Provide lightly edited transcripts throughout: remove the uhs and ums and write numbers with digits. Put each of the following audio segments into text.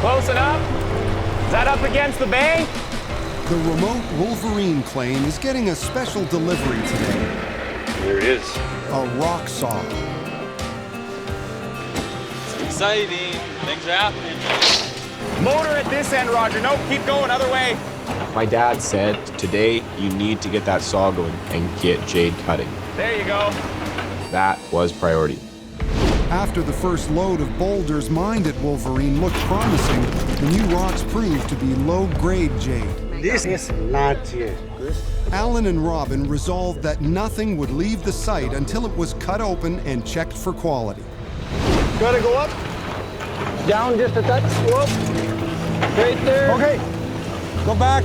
Close enough? Is that up against the bay? The remote Wolverine claim is getting a special delivery today. There it is. A rock saw. It's exciting. Things are happening. Motor at this end, Roger. Nope, keep going, other way. My dad said, today you need to get that saw going and get Jade cutting. There you go. That was priority. After the first load of boulders mined at Wolverine looked promising, the new rocks proved to be low-grade jade. This is not jade. Alan and Robin resolved that nothing would leave the site until it was cut open and checked for quality. Gotta go up. Down just a touch. Whoop. Right there. Okay. Go back.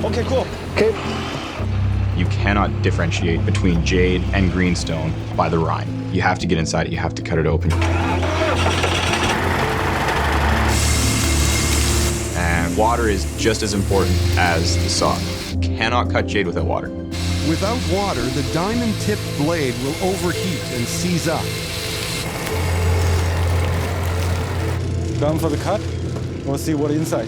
Okay, cool. Okay. You cannot differentiate between jade and greenstone by the rind. You have to get inside it, you have to cut it open. And water is just as important as the saw. You cannot cut jade without water. Without water, the diamond-tipped blade will overheat and seize up. Done for the cut. We'll see what inside.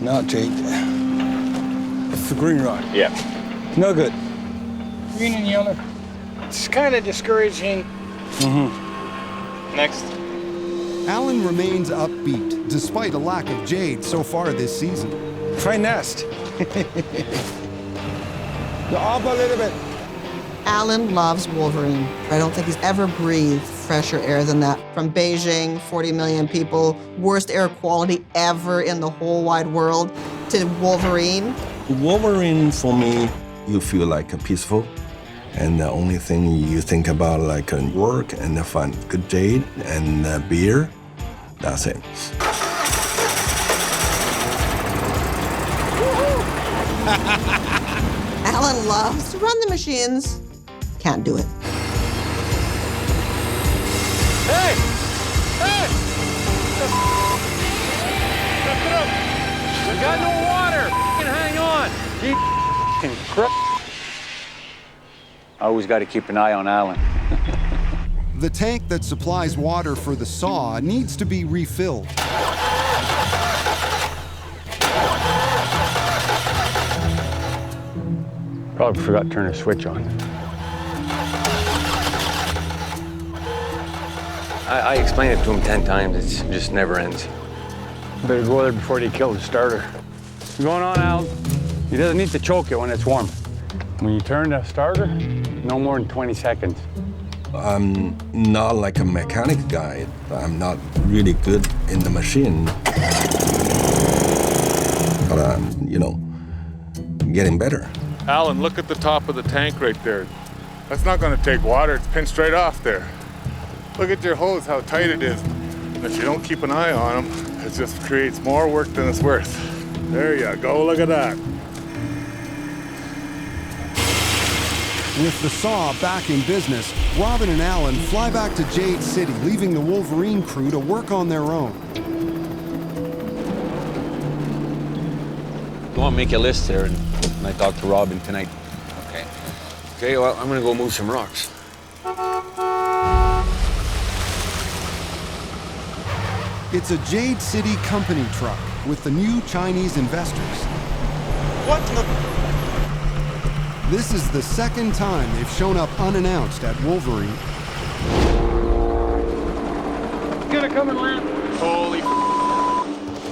Not jade. It's the green rock. Yeah. No good. Green and yellow. It's kind of discouraging. Next. Alan remains upbeat, despite a lack of jade so far this season. Try nest. Go up a little bit. Alan loves Wolverine. I don't think he's ever breathed fresher air than that. From Beijing, 40 million people, worst air quality ever in the whole wide world, to Wolverine. Wolverine, for me, you feel like peaceful. And the only thing you think about like work and find good jade and beer, that's it. Alan loves to run the machines. Can't do it. Hey! Hey! Lift it up. We got no water. Hang on. Always got to keep an eye on Alan. The tank that supplies water for the saw needs to be refilled. Probably forgot to turn the switch on. I explained it to him 10 times. It just never ends. Better go there before they kill the starter. What's going on, Alan? He doesn't need to choke it when it's warm. When you turn the starter, no more than 20 seconds. I'm not like a mechanic guy. I'm not really good in the machine. But I'm, getting better. Alan, look at the top of the tank right there. That's not going to take water. It's pinned straight off there. Look at your hose, how tight it is. And if you don't keep an eye on them, it just creates more work than it's worth. There you go. Look at that. With the saw back in business, Robin and Alan fly back to Jade City, leaving the Wolverine crew to work on their own. I want to make a list there, and I talk to Robin tonight. Okay. Okay, well, I'm going to go move some rocks. It's a Jade City company truck with the new Chinese investors. What the? This is the second time they've shown up unannounced at Wolverine. It's gonna come and land. Holy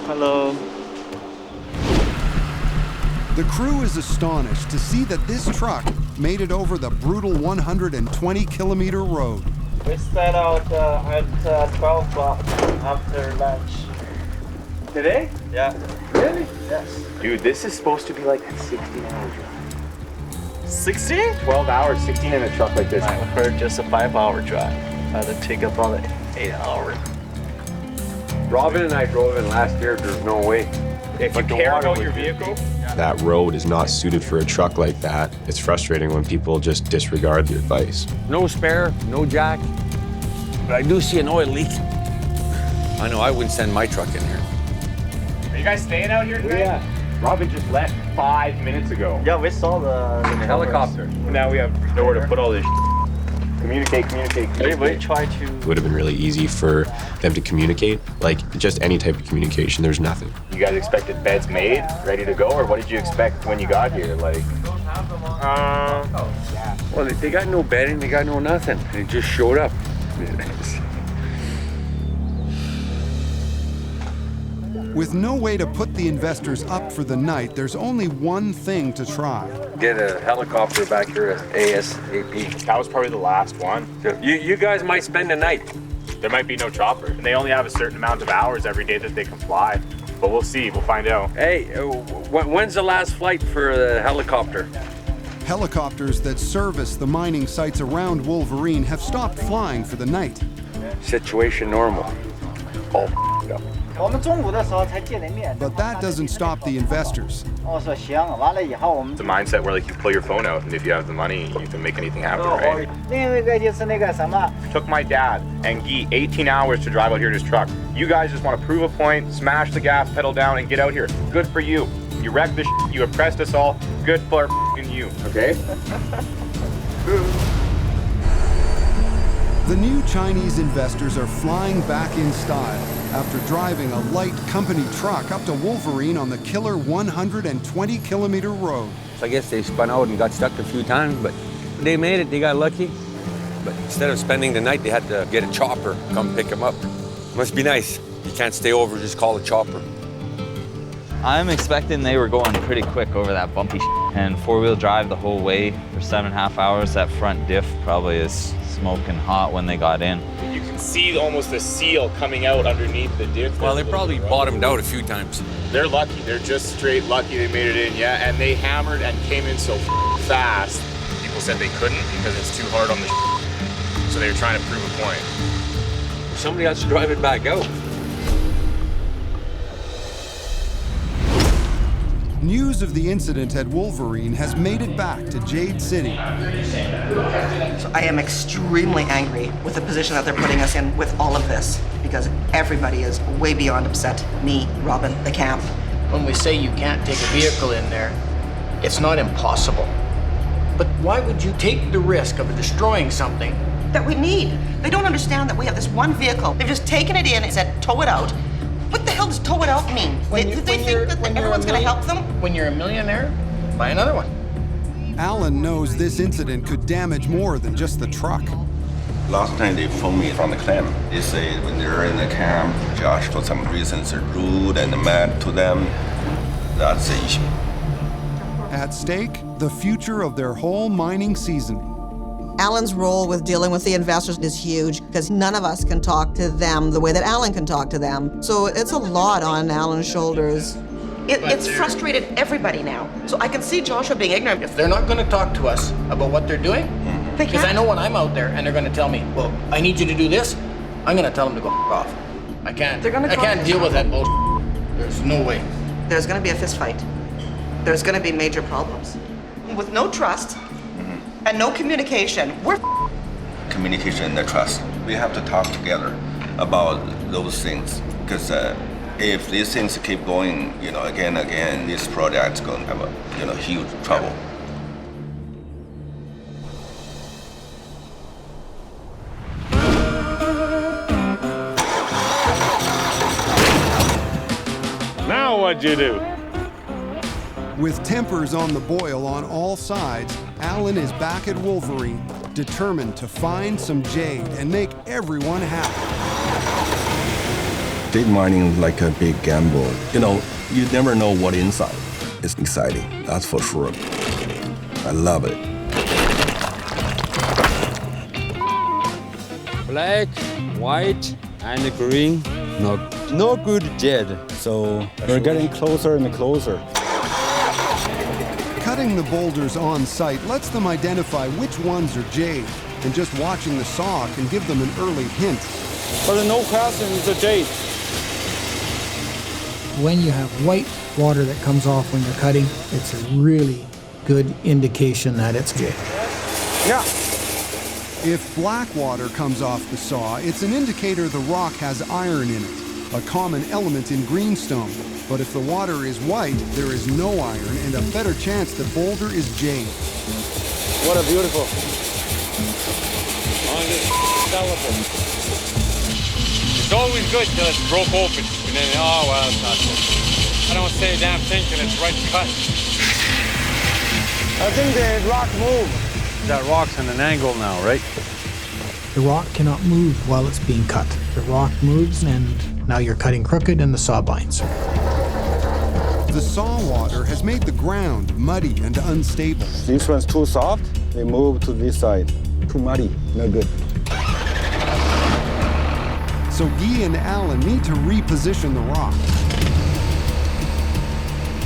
Hello. The crew is astonished to see that this truck made it over the brutal 120-kilometer road. We set out at 12 o'clock after lunch. Today? Yeah. Really? Yes. Dude, this is supposed to be like a 16-hour drive. 16? 12 hours, 16 in a truck like this. For just a 5-hour drive. I had to take up on it 8 hours. Robin and I drove in last year. There's no way. If you care about your vehicle, That road is not suited for a truck like that. It's frustrating when people just disregard the advice. No spare, no jack. But I do see an oil leak. I know I wouldn't send my truck in here. are you guys staying out here tonight? Yeah. Robin just left 5 minutes ago. Yeah, we saw the Helicopter. Now we have nowhere to put all this. Communicate. Everybody try to. It would have been really easy for them to communicate, like just any type of communication. There's nothing. You guys expected beds made, ready to go, or what did you expect when you got here? Like, Well, they got no bedding, they got no nothing. They just showed up. With no way to put the investors up for the night, there's only one thing to try. Get a helicopter back here ASAP. that was probably the last one. So you guys might spend the night. There might be no chopper, and they only have a certain amount of hours every day that they can fly. But we'll see. We'll find out. Hey, when's the last flight for the helicopter? Helicopters that service the mining sites around Wolverine have stopped flying for the night. Situation normal. All up. But that doesn't stop the investors. It's a mindset where like you pull your phone out, and if you have the money, you can make anything happen, right? Took my dad and Guy 18 hours to drive out here in his truck. You guys just want to prove a point, smash the gas pedal down, and get out here. Good for you. You wrecked the shit. You oppressed us all. Good for you, okay? The new Chinese investors are flying back in style after driving a light company truck up to Wolverine on the killer 120-kilometer road. So I guess they spun out and got stuck a few times, but they made it, they got lucky. But instead of spending the night, they had to get a chopper, come pick them up. Must be nice. You can't stay over, just call a chopper. I'm expecting they were going pretty quick over that bumpy and four-wheel drive the whole way for 7.5 hours. That front diff probably is smoking hot when they got in. You can see almost the seal coming out underneath the diff. Well, they probably bottomed out a few times. They're lucky. They're just straight lucky they made it in, yeah. And they hammered and came in so fast. People said they couldn't because it's too hard on the so they were trying to prove a point. Somebody has to drive it back out. News of the incident at Wolverine has made it back to Jade City. So I am extremely angry with the position that they're putting us in with all of this, because everybody is way beyond upset. Me, Robin, the camp. When we say you can't take a vehicle in there, it's not impossible. But why would you take the risk of destroying something that we need? They don't understand that we have this one vehicle. They've just taken it in and said, tow it out. What the hell does tow it out mean? Do they think that everyone's going to help them? When you're a millionaire, buy another one. Alan knows this incident could damage more than just the truck. Last time they phoned me from the camp. They say when they're in the camp, Josh for some reasons are rude and mad to them. That's the issue. At stake, the future of their whole mining season. Alan's role with dealing with the investors is huge because none of us can talk to them the way that Alan can talk to them. So it's a lot on Alan's shoulders. It's frustrated everybody now. So I can see Joshua being ignorant. If they're not going to talk to us about what they're doing, because I know when I'm out there and they're going to tell me, well, I need you to do this, I'm going to tell them to go off. I can't deal with that bullshit. There's no way. There's going to be a fist fight. There's going to be major problems. With no trust, and no communication. Communication and trust. We have to talk together about those things because if these things keep going, again and again, this project's going to have a huge trouble. Now what'd you do? With tempers on the boil on all sides, Alan is back at Wolverine, determined to find some jade and make everyone happy. Jade mining is like a big gamble. You never know what's inside. It's exciting, that's for sure. I love it. Black, white, and green. No good jade. So we're getting closer and closer. Cutting the boulders on site lets them identify which ones are jade, and just watching the saw can give them an early hint. But no question, it's a jade. When you have white water that comes off when you're cutting, it's a really good indication that it's jade. Yeah. If black water comes off the saw, it's an indicator the rock has iron in it. a common element in greenstone. But if the water is white, there is no iron and a better chance that Boulder is jade. What a beautiful. On this elephant. It's always good till it's broke open. And then, oh, well, it's not good. I don't say a damn thing till it's right cut. I think the rock moved. That rock's on an angle now, right? The rock cannot move while it's being cut. The rock moves, and now you're cutting crooked and the saw binds. The saw water has made the ground muddy and unstable. This one's too soft, they move to this side. Too muddy, no good. So Guy and Alan need to reposition the rock.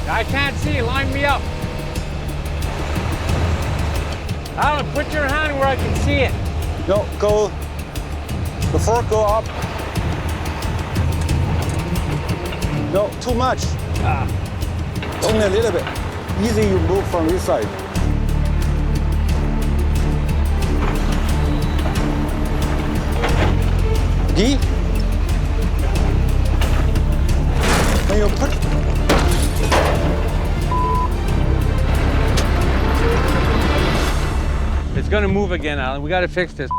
I can't see. Line me up. Alan, put your hand where I can see it. No, go. The fork go up. No, too much. Only a little bit. Easy you move from this side. Guy? When you put It's gonna move again, Alan. We gotta fix this.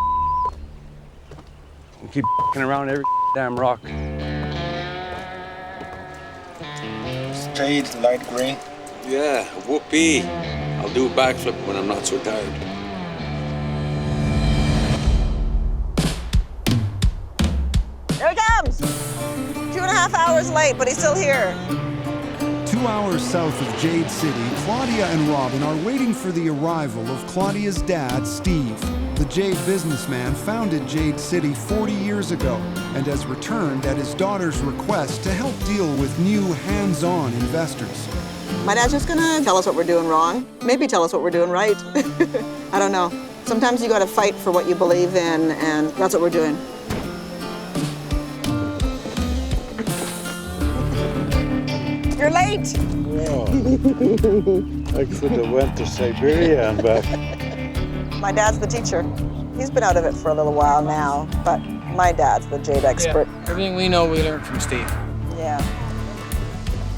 We keep around every damn rock. Jade, light green. Yeah, whoopee. I'll do a backflip when I'm not so tired. There he comes! 2.5 hours late, but he's still here. 2 hours south of Jade City, Claudia and Robin are waiting for the arrival of Claudia's dad, Steve. The Jade businessman founded Jade City 40 years ago and has returned at his daughter's request to help deal with new hands-on investors. My dad's just gonna tell us what we're doing wrong, maybe tell us what we're doing right. I don't know. Sometimes you gotta fight for what you believe in, and that's what we're doing. You're late. Oh. I could have went to Siberia and back. My dad's the teacher. He's been out of it for a little while now, but my dad's the Jade expert. Yeah, everything we know, we learned from Steve. Yeah.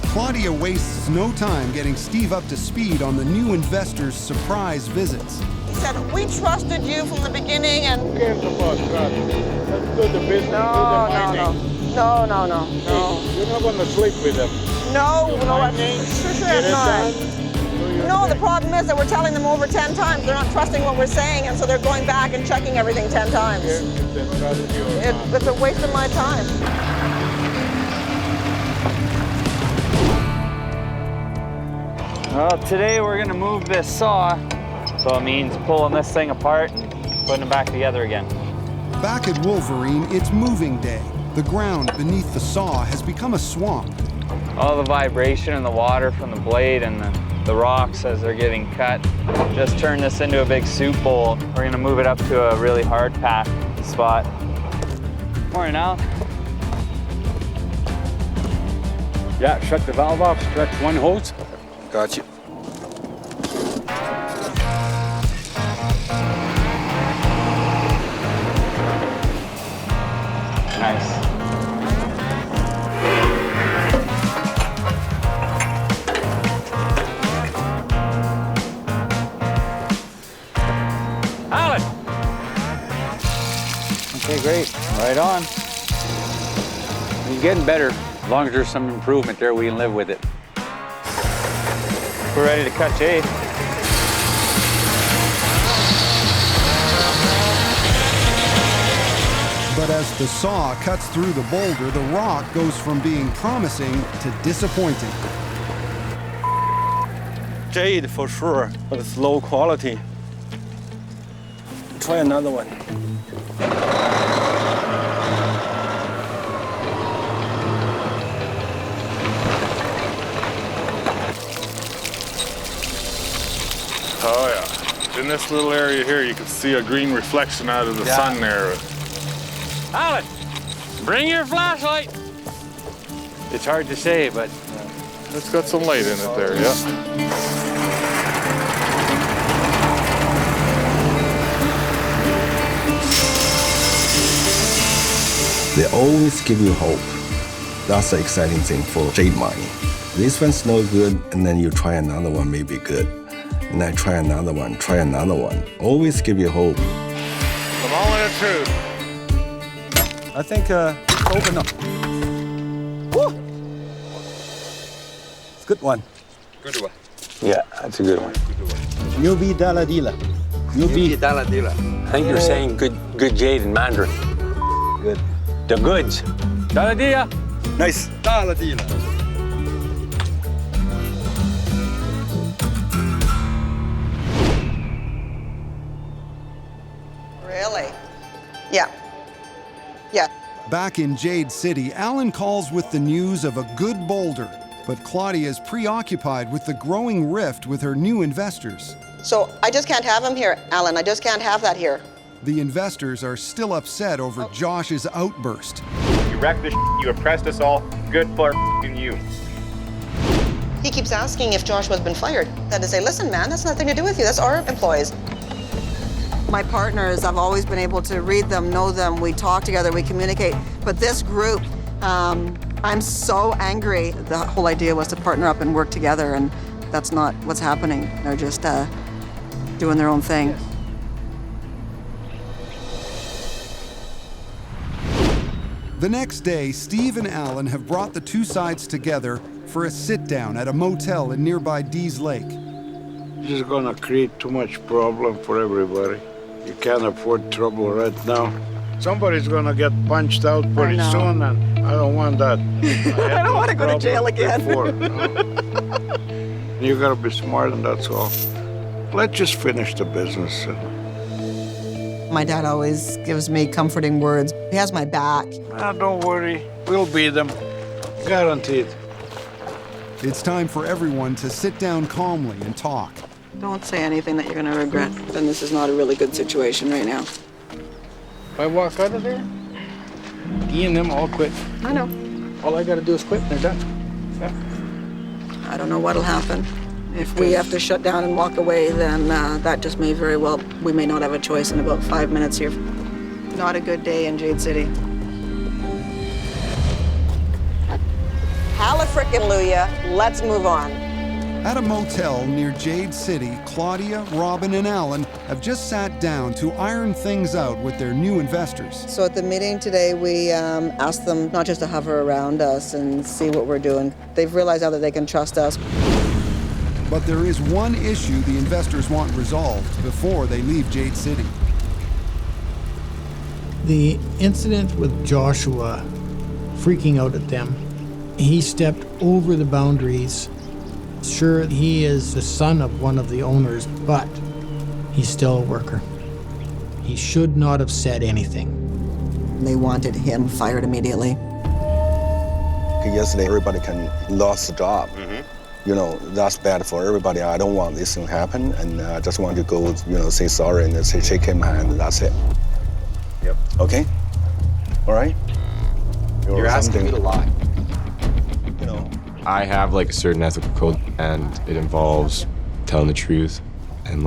Claudia wastes no time getting Steve up to speed on the new investors' surprise visits. He said, we trusted you from the beginning and... Who cares about trust? Let's do the business, do the mining. No. You're not going to sleep with them. No, I'm sure I'm not. No, the problem is that we're telling them over 10 times. They're not trusting what we're saying, and so they're going back and checking everything 10 times. It's a waste of my time. Well, today we're gonna move this saw, so it means pulling this thing apart and putting it back together again. Back at Wolverine, it's moving day. The ground beneath the saw has become a swamp. All the vibration and the water from the blade and the rocks as they're getting cut just turn this into a big soup bowl. We're gonna move it up to a really hard pack spot. Morning, Al. Yeah, shut the valve off, stretch one hose. Got you. Nice. Alan! Okay, great. Right on. He's getting better. As long as there's some improvement there, we can live with it. We're ready to cut Jade. But as the saw cuts through the boulder, the rock goes from being promising to disappointing. Jade for sure, but it's low quality. Try another one. Oh yeah. In this little area here, you can see a green reflection out of the sun there. Alan, bring your flashlight. It's hard to say, but it's got some light in it there, yeah. They always give you hope. That's the exciting thing for jade mining. This one's no good, and then you try another one, maybe good. And then try another one, try another one. Always give you hope. The moment of truth. I think it's open up. Woo! It's a good one. Good one. Yeah, that's a good one. Yubi daladila. Yubi daladila. I think you're saying good jade in Mandarin. Good. The goods. Daladia. Nice. Daladila. Really? Yeah. Yeah. Back in Jade City, Alan calls with the news of a good boulder, but Claudia is preoccupied with the growing rift with her new investors. So I just can't have him here, Alan. I just can't have that here. The investors are still upset over Josh's outburst. You wrecked the you oppressed us all. Good for you. He keeps asking if Joshua's been fired. I had to say, listen, man, that's nothing to do with you. That's our employees. My partners, I've always been able to read them, know them. We talk together, we communicate. But this group, I'm so angry. The whole idea was to partner up and work together, and that's not what's happening. They're just doing their own thing. The next day, Steve and Alan have brought the two sides together for a sit-down at a motel in nearby Dees Lake. This is gonna create too much problem for everybody. You can't afford trouble right now. Somebody's gonna get punched out pretty soon, and I don't want that. I don't want to go to jail again. You gotta be smart, and that's all. Let's just finish the business. My dad always gives me comforting words. He has my back. Don't worry, we'll beat them. Guaranteed. It's time for everyone to sit down calmly and talk. Don't say anything that you're going to regret. Then this is not a really good situation right now. If I walk out of there, Guy and them all quit. I know. All I gotta do is quit and they're done. Yeah. I don't know what'll happen. If we have to shut down and walk away, then that just may very well, we may not have a choice in about 5 minutes here. Not a good day in Jade City. Hallelujah, let's move on. At a motel near Jade City, Claudia, Robin, and Alan have just sat down to iron things out with their new investors. So at the meeting today, we asked them not just to hover around us and see what we're doing. They've realized now that they can trust us. But there is one issue the investors want resolved before they leave Jade City. The incident with Joshua freaking out at them, he stepped over the boundaries. Sure, he is the son of one of the owners, but he's still a worker. He should not have said anything. They wanted him fired immediately. Yesterday, everybody lost the job. You know, that's bad for everybody. I don't want this to happen, and I just want to go, say sorry and say shake him hand, and that's it. Yep. Okay? All right? You're asking me to lie. I have a certain ethical code, and it involves telling the truth and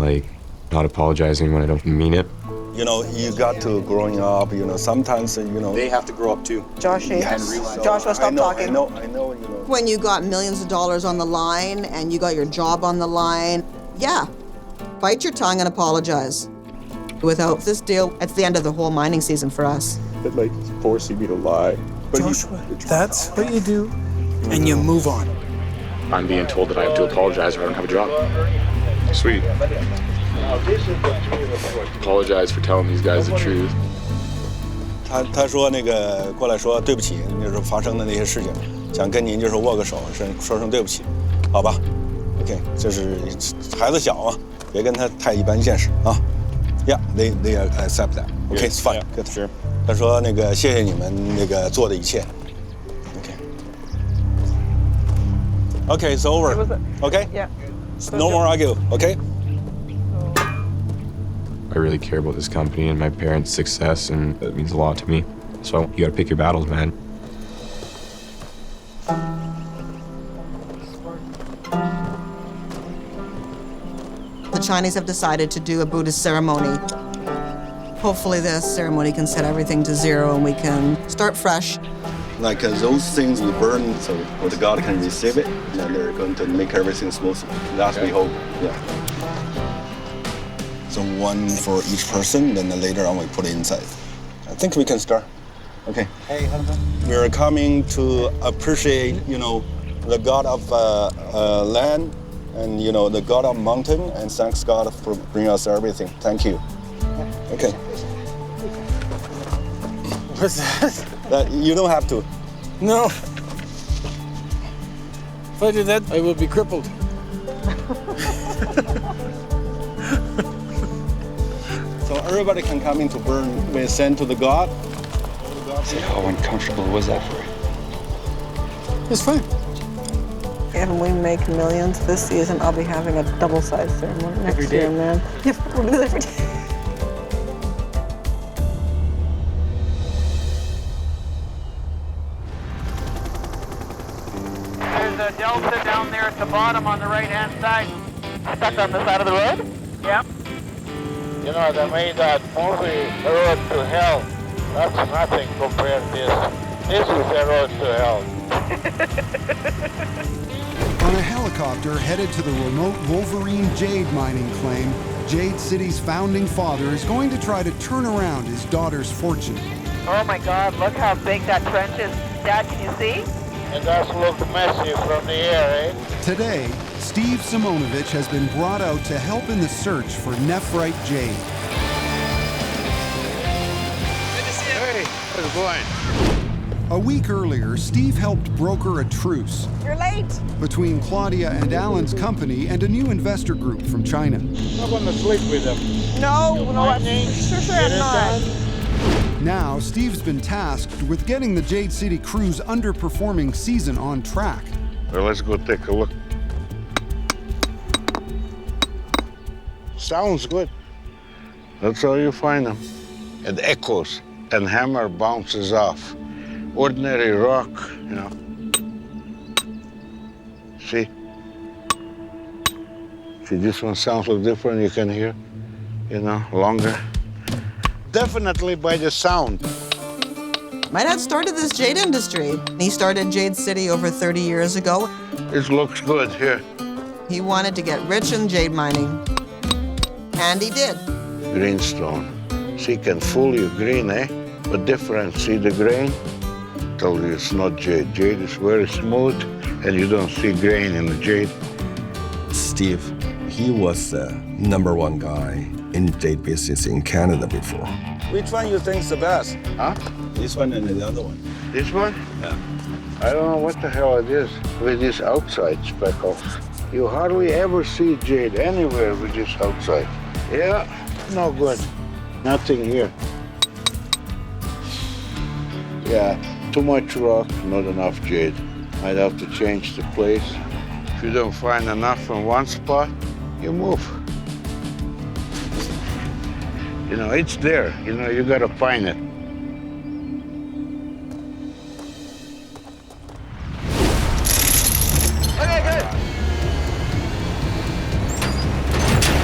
not apologizing when I don't mean it. You got to growing up, sometimes, They have to grow up too. Joshua, stop talking. I know. When you got millions of dollars on the line and you got your job on the line, yeah, bite your tongue and apologize. Without this deal, it's the end of the whole mining season for us. But forcing me to lie. But Joshua, that's what you do, and you move on. I'm being told that I have to apologize or I don't have a job. Sweet. Apologize for telling these guys the truth. 他说过来说对不起，发生的那些事情，想跟您握个手，说声对不起，好吧 ？OK， 这是孩子小嘛，别跟他太一般见识啊。Yeah, they accept that. Okay, it's fine. Good. Sure. 他说谢谢你们做的一切。Okay, it's over. Okay? Yeah. No more argue, okay? I really care about this company and my parents' success, and that means a lot to me. So you gotta pick your battles, man. The Chinese have decided to do a Buddhist ceremony. Hopefully this ceremony can set everything to zero and we can start fresh. like those things we burn so the God can receive it, and they're going to make everything smooth. That's we hope. Yeah. So one for each person, then later on we put it inside. I think we can start. Okay. Hey, we're coming to appreciate, the God of land and, the God of mountain, and thanks God for bringing us everything. Thank you. Okay. What's that? You don't have to. No. If I did that, I would be crippled. So everybody can come in to burn. We send to the God. So how uncomfortable was that for you? It's fine. If we make millions this season, I'll be having a double-sized ceremony next year, man. Yep, we'll do that every day. There's a delta down there at the bottom on the right-hand side. Stuck on the side of the road? Yep. They made that movie, The Road to Hell. That's nothing compared to this. This is the road to hell. On a helicopter headed to the remote Wolverine jade mining claim, Jade City's founding father is going to try to turn around his daughter's fortune. Oh my God, look how big that trench is. Dad, can you see? It does look messy from the air, eh? Today, Steve Simonovich has been brought out to help in the search for nephrite jade. Hey, how's it going? A week earlier, Steve helped broker a truce You're late. between Claudia and Alan's company and a new investor group from China. I'm not going to sleep with them. No, I'm not. Now, Steve's been tasked with getting the Jade City crew's underperforming season on track. Well, let's go take a look. Sounds good. That's how you find them. It echoes and hammer bounces off. Ordinary rock, See? See, this one sounds a little different, you can hear, longer. Definitely by the sound. My dad started this jade industry. He started Jade City over 30 years ago. This looks good here. He wanted to get rich in jade mining, and he did. Greenstone. See, can fool you, green, eh? But different, see the grain? Told you it's not jade. Jade is very smooth, and you don't see grain in the jade. Steve, he was the #1 guy in jade business in Canada before. Which one you think's the best? Huh? This one and the other one. This one? Yeah. I don't know what the hell it is with this outside speckle. You hardly ever see jade anywhere with this outside. Yeah, no good. Nothing here. Yeah, too much rock, not enough jade. I'd have to change the place. If you don't find enough in one spot, you move. It's there. You gotta find it.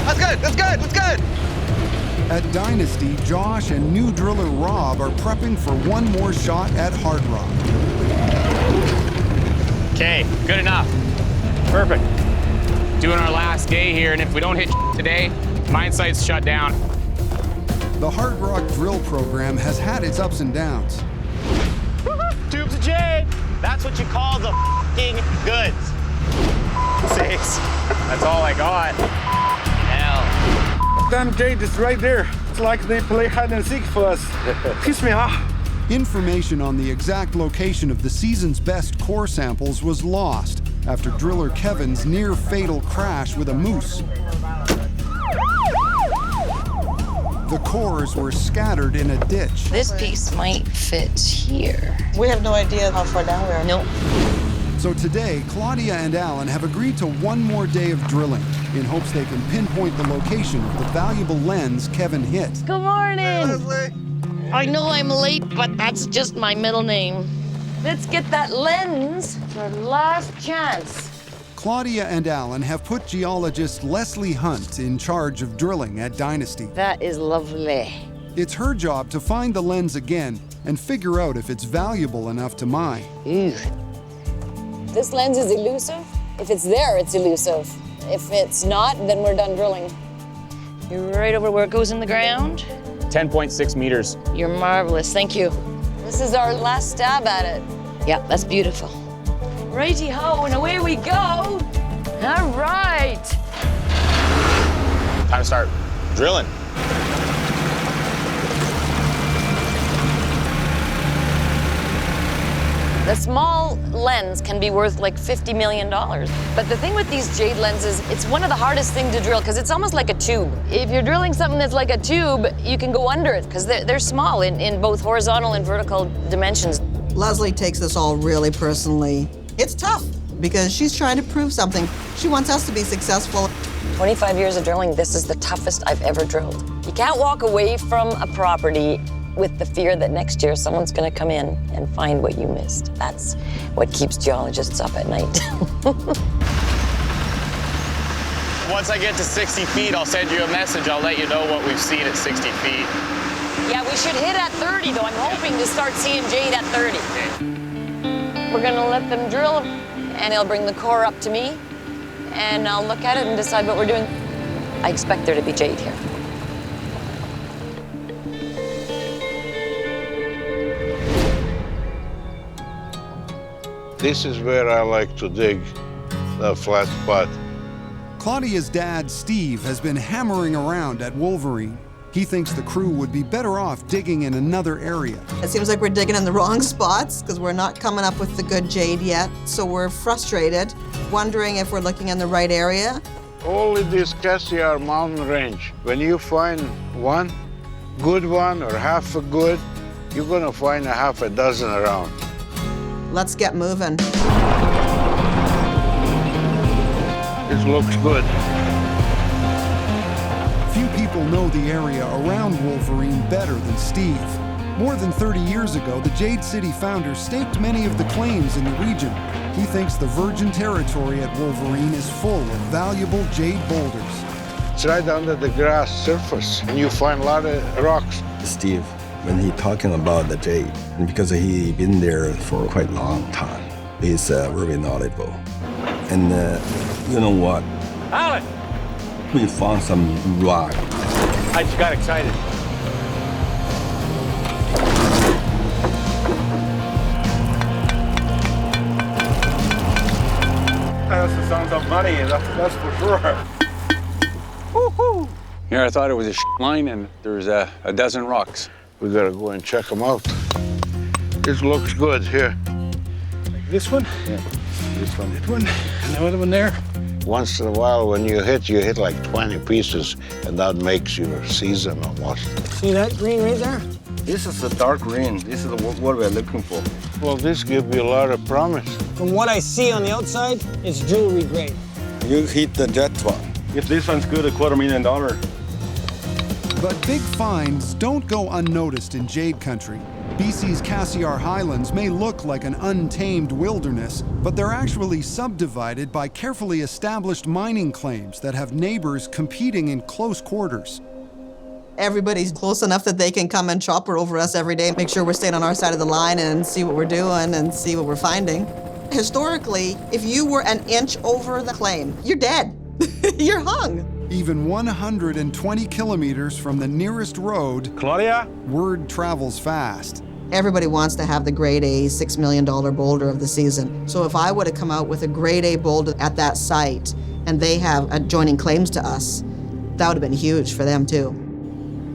Okay, good. That's good. At Dynasty, Josh and new driller Rob are prepping for one more shot at Hard Rock. Okay, good enough. Perfect. Doing our last day here, and if we don't hit today, mine site's shut down. The Hard Rock drill program has had its ups and downs. Tubes of jade. That's what you call the f***ing goods. 6. That's all I got. Hell. Damn jade is right there. It's like they play hide and seek for us. Piss me off. Information on the exact location of the season's best core samples was lost after driller Kevin's near-fatal crash with a moose. The cores were scattered in a ditch. This piece might fit here. We have no idea how far down we are. Nope. So today, Claudia and Alan have agreed to one more day of drilling in hopes they can pinpoint the location of the valuable lens Kevin hit. Good morning. I know I'm late, but that's just my middle name. Let's get that lens for last chance. Claudia and Alan have put geologist Leslie Hunt in charge of drilling at Dynasty. That is lovely. It's her job to find the lens again and figure out if it's valuable enough to mine. This lens is elusive. If it's there, it's elusive. If it's not, then we're done drilling. You're right over where it goes in the ground. 10.6 meters. You're marvelous, thank you. This is our last stab at it. Yeah, that's beautiful. Righty-ho, and away we go. All right. Time to start drilling. The small lens can be worth like $50 million. But the thing with these jade lenses, it's one of the hardest things to drill because it's almost like a tube. If you're drilling something that's like a tube, you can go under it because they're small in both horizontal and vertical dimensions. Leslie takes this all really personally. It's tough because she's trying to prove something. She wants us to be successful. 25 years of drilling, this is the toughest I've ever drilled. You can't walk away from a property with the fear that next year someone's gonna come in and find what you missed. That's what keeps geologists up at night. Once I get to 60 feet, I'll send you a message. I'll let you know what we've seen at 60 feet. Yeah, we should hit at 30 though. I'm hoping to start seeing jade at 30. We're gonna let them drill and they'll bring the core up to me and I'll look at it and decide what we're doing. I expect there to be jade here. This is where I like to dig, the flat spot. Claudia's dad, Steve, has been hammering around at Wolverine. He thinks the crew would be better off digging in another area. It seems like we're digging in the wrong spots because we're not coming up with the good jade yet. So we're frustrated, wondering if we're looking in the right area. Only this Cassiar mountain range. When you find one, good one or half a good, you're gonna find a half a dozen around. Let's get moving. This looks good. Few people know the area around Wolverine better than Steve. More than 30 years ago, the Jade City founder staked many of the claims in the region. He thinks the virgin territory at Wolverine is full of valuable jade boulders. It's right under the grass surface, and you find a lot of rocks. Steve, when he talking about the jade, and because he been there for quite a long time, he's very knowledgeable. And you know what? Alan! We found some rock. I just got excited. That's the sounds of money, that's for sure. Woo-hoo! Here, I thought it was a line and there's a dozen rocks. We gotta go and check them out. This looks good here. Like this one? Yeah, this one. That one, and the other one there. Once in a while, when you hit like 20 pieces, and that makes your season almost. See that green right there? This is the dark green. This is what we're looking for. Well, this gives you a lot of promise. From what I see on the outside, it's jewelry grade. You hit the jet one. If this one's good, $250,000. But big finds don't go unnoticed in jade country. BC's Cassiar Highlands may look like an untamed wilderness, but they're actually subdivided by carefully established mining claims that have neighbors competing in close quarters. Everybody's close enough that they can come and chopper over us every day, make sure we're staying on our side of the line and see what we're doing and see what we're finding. Historically, if you were an inch over the claim, you're dead. You're hung. Even 120 kilometers from the nearest road, Claudia? Word travels fast. Everybody wants to have the grade A $6 million boulder of the season. So if I would have come out with a grade A boulder at that site and they have adjoining claims to us, that would have been huge for them too.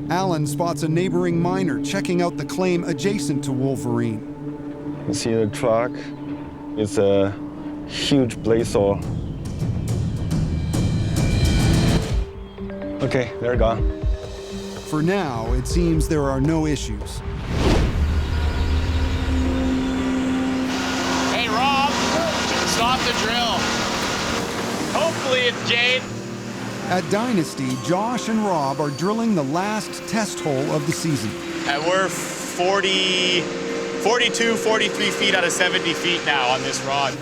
Alan spots a neighboring miner checking out the claim adjacent to Wolverine. You see the truck? It's a huge blade saw. Okay, they're gone. For now, it seems there are no issues. Hey, Rob, stop the drill. Hopefully it's Jade. At Dynasty, Josh and Rob are drilling the last test hole of the season. And we're 42, 43 feet out of 70 feet now on this rod.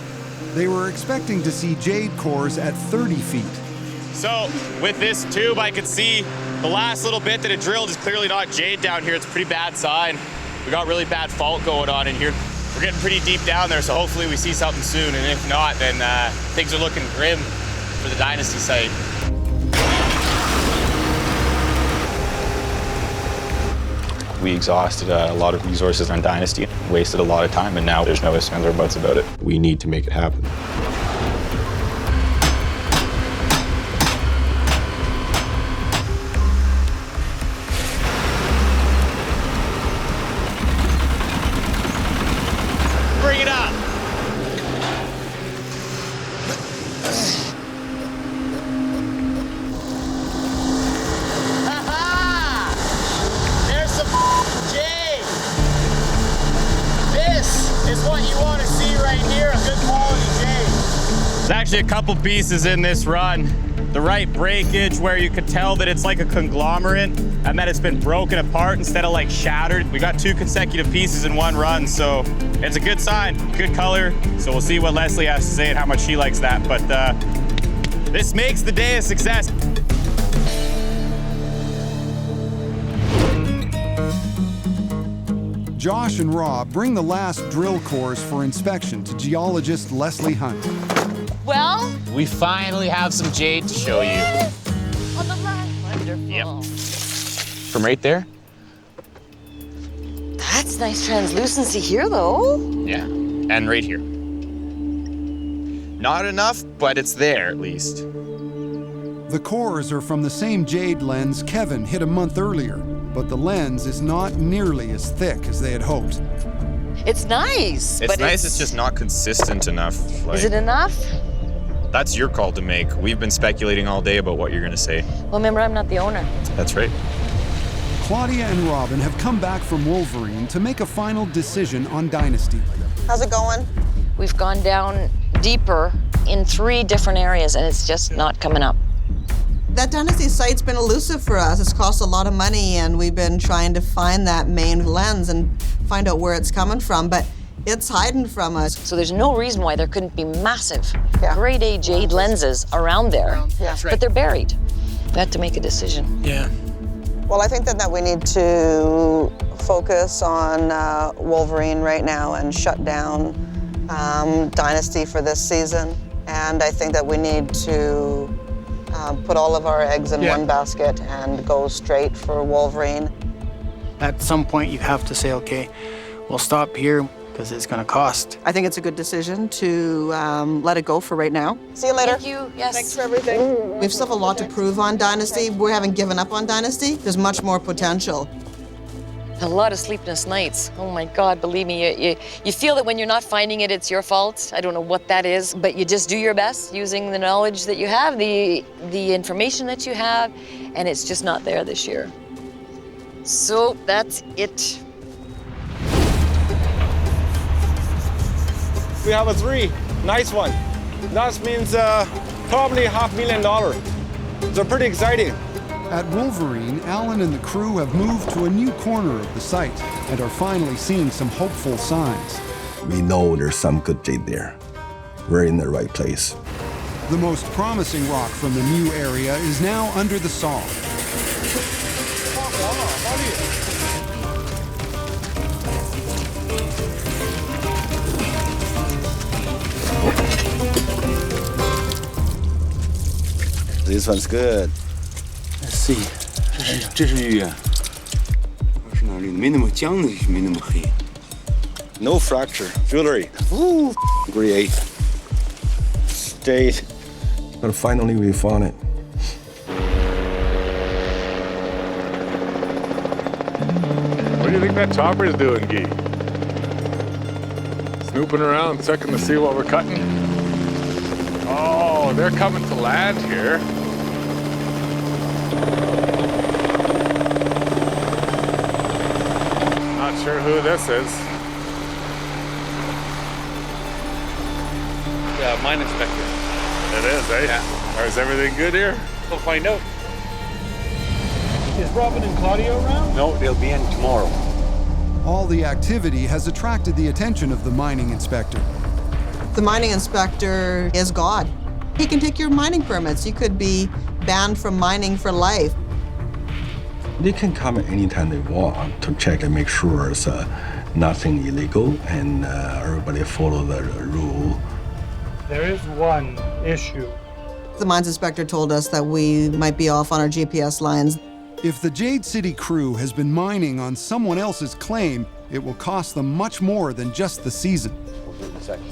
They were expecting to see jade cores at 30 feet. So with this tube, I can see the last little bit that it drilled is clearly not jade down here. It's a pretty bad sign. We got really bad fault going on in here. We're getting pretty deep down there, so hopefully we see something soon. And if not, then things are looking grim for the Dynasty site. We exhausted a lot of resources on Dynasty, wasted a lot of time, and now there's no ifs, ands, or buts about it. We need to make it happen. Bring it up. There's some jade. This is what you want to see right here, a good quality jade. There's actually a couple pieces in this run. The right breakage where you could tell that it's like a conglomerate and that it's been broken apart instead of like shattered. We got 2 consecutive pieces in one run, so it's a good sign, good color. So we'll see what Leslie has to say and how much she likes that. But this makes the day a success. Josh and Rob bring the last drill cores for inspection to geologist Leslie Hunt. Well, we finally have some jade to show you. On the left. Wonderful. Yep. From right there? That's nice translucency here, though. Yeah, and right here. Not enough, but it's there at least. The cores are from the same jade lens Kevin hit a month earlier, but the lens is not nearly as thick as they had hoped. It's nice, It's nice, it's just not consistent enough. Is it enough? That's your call to make. We've been speculating all day about what you're gonna say. Well, remember, I'm not the owner. That's right. Claudia and Robin have come back from Wolverine to make a final decision on Dynasty. How's it going? We've gone down deeper in 3 different areas, and it's just not coming up. That Dynasty site's been elusive for us. It's cost a lot of money, and we've been trying to find that main lens and find out where it's coming from, but it's hiding from us. So there's no reason why there couldn't be massive, grade A jade lenses around there, but they're buried. We have to make a decision. Yeah. Well, I think that we need to focus on Wolverine right now and shut down Dynasty for this season. And I think that we need to put all of our eggs in one basket and go straight for Wolverine. At some point, you have to say, okay, we'll stop here because it's going to cost. I think it's a good decision to let it go for right now. See you later. Thank you. Yes. Thanks for everything. We still have a lot to prove on Dynasty. We haven't given up on Dynasty. There's much more potential. A lot of sleepless nights. Oh my God, believe me, you feel that when you're not finding it, it's your fault. I don't know what that is, but you just do your best using the knowledge that you have, the information that you have, and it's just not there this year. So that's it. We have a 3. Nice one. That means probably $500,000. So pretty exciting. At Wolverine, Alan and the crew have moved to a new corner of the site and are finally seeing some hopeful signs. We know there's some good jade there. We're in the right place. The most promising rock from the new area is now under the saw. This one's good. Let's see. 这是玉啊，我是哪里？没那么浆的，没那么黑。No fracture. Jewelry. Ooh, great. Jade. But finally we found it. What do you think that chopper is doing, Guy? Snooping around, checking to see what we're cutting? Oh, they're coming to land here. Not sure who this is. Yeah, mine inspector. It is, eh? Yeah. Is everything good here? We'll find out. Is Robin and Claudia around? No, they'll be in tomorrow. All the activity has attracted the attention of the mining inspector. The mining inspector is God. He can take your mining permits. You could be banned from mining for life. They can come anytime they want to check and make sure it's nothing illegal and everybody follow the rule. There is one issue. The mines inspector told us that we might be off on our GPS lines. If the Jade City crew has been mining on someone else's claim, it will cost them much more than just the season.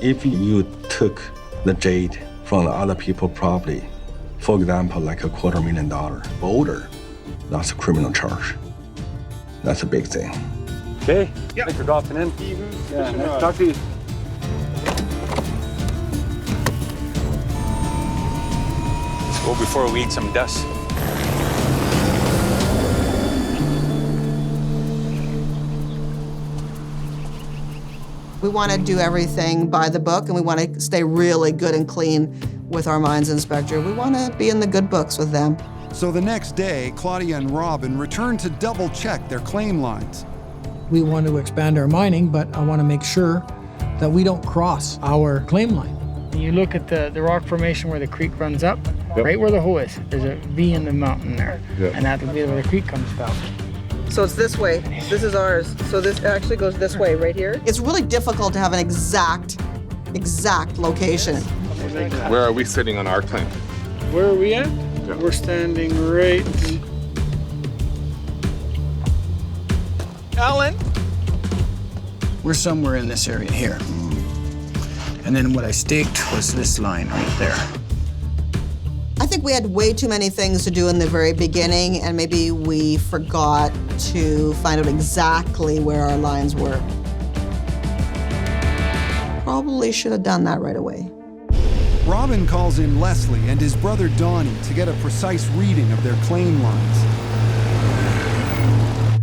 If you took the jade from the other people's property, for example, like $250,000, Boulder, that's a criminal charge. That's a big thing. Okay, thanks for dropping in. Yeah, nice to talk to you. Let's go before we eat some dust. We want to do everything by the book, and we want to stay really good and clean with our mines inspector. We want to be in the good books with them. So the next day, Claudia and Robin return to double-check their claim lines. We want to expand our mining, but I want to make sure that we don't cross our claim line. You look at the rock formation where the creek runs up, right where the hole is. There's a V in the mountain there, and that would be where the creek comes from. So it's this way. This is ours. So this actually goes this way, right here. It's really difficult to have an exact location. Where are we sitting on our claim? Where are we at? Yeah. We're standing right... Alan? We're somewhere in this area here. And then what I staked was this line right there. I think we had way too many things to do in the very beginning, and maybe we forgot to find out exactly where our lines were. Probably should have done that right away. Robin calls in Leslie and his brother Donnie to get a precise reading of their claim lines.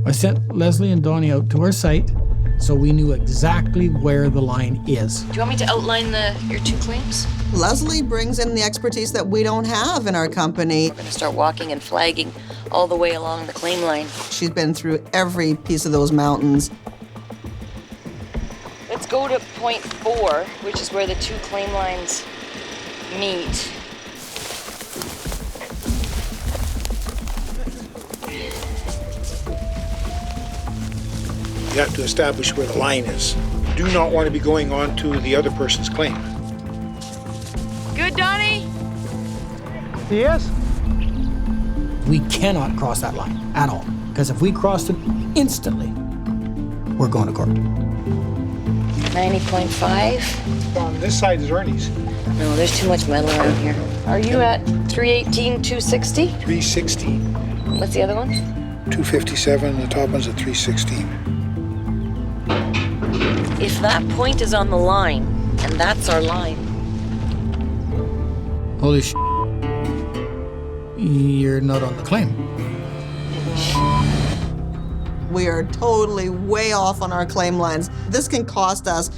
I sent Leslie and Donnie out to our site so we knew exactly where the line is. Do you want me to outline your two claims? Leslie brings in the expertise that we don't have in our company. We're going to start walking and flagging all the way along the claim line. She's been through every piece of those mountains. Let's go to point 4, which is where the two claim lines meet. You have to establish where the line is. You do not want to be going on to the other person's claim. Good, Donnie? Yes? We cannot cross that line at all, because if we crossed it instantly, we're going to court. 90.5. On this side is Ernie's. No, there's too much metal around here. Are you at 318, 260? 360. What's the other one? 257, the top one's at 316. If that point is on the line, and that's our line. Holy sh**. You're not on the claim. We are totally way off on our claim lines. This can cost us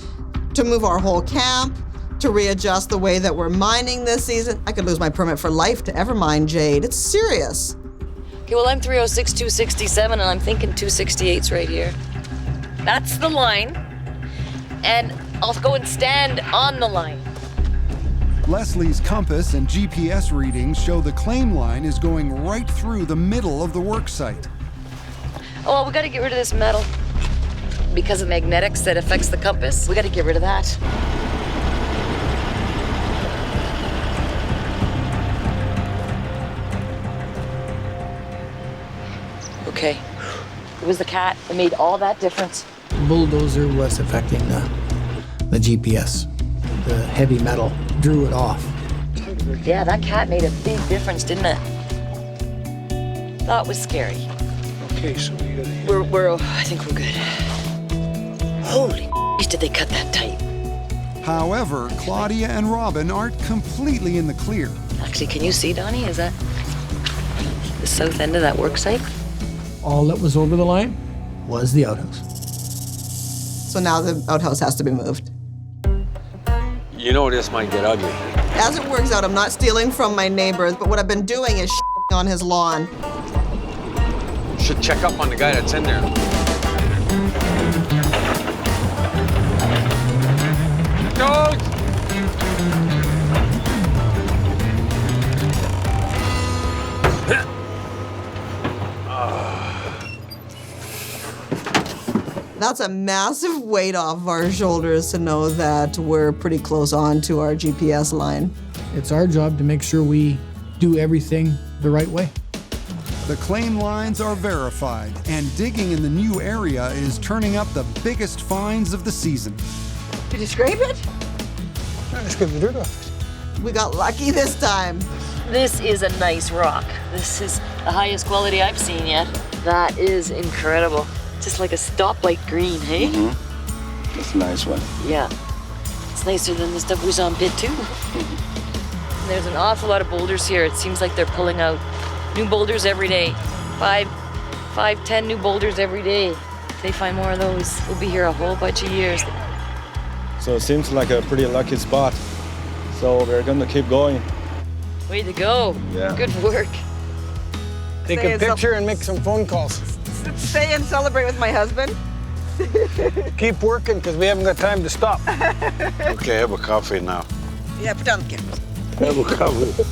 to move our whole camp, to readjust the way that we're mining this season. I could lose my permit for life to ever mine jade. It's serious. Okay, well, I'm 306, 267, and I'm thinking 268's right here. That's the line, and I'll go and stand on the line. Leslie's compass and GPS readings show the claim line is going right through the middle of the work site. Oh, well, we gotta get rid of this metal. Because of magnetics that affects the compass, we gotta get rid of that. Okay, it was the cat that made all that difference. The bulldozer was affecting the GPS. The heavy metal drew it off. Yeah, that cat made a big difference, didn't it? That was scary. Okay, so we gotta... I think we're good. Holy did they cut that tight. However, Claudia and Robin aren't completely in the clear. Actually, can you see, Donnie? Is that the south end of that work site? All that was over the line was the outhouse. So now the outhouse has to be moved. You know this might get ugly. As it works out, I'm not stealing from my neighbors, but what I've been doing is on his lawn. Should check up on the guy that's in there. Go! That's a massive weight off of our shoulders to know that we're pretty close on to our GPS line. It's our job to make sure we do everything the right way. The claim lines are verified, and digging in the new area is turning up the biggest finds of the season. Did you scrape it? I scraped the dirt off. We got lucky this time. This is a nice rock. This is the highest quality I've seen yet. That is incredible. Just like a stoplight green, hey? Mm-hmm. That's a nice one. Yeah. It's nicer than the stuff we saw in pit 2. There's an awful lot of boulders here. It seems like they're pulling out new boulders every day. 10 new boulders every day. If they find more of those, we'll be here a whole bunch of years. So it seems like a pretty lucky spot. So we're gonna keep going. Way to go. Yeah. Good work. Take a picture and make some phone calls. Stay and celebrate with my husband. Keep working, because we haven't got time to stop. Okay, have a coffee now. Yeah, put down the camera. Have a coffee.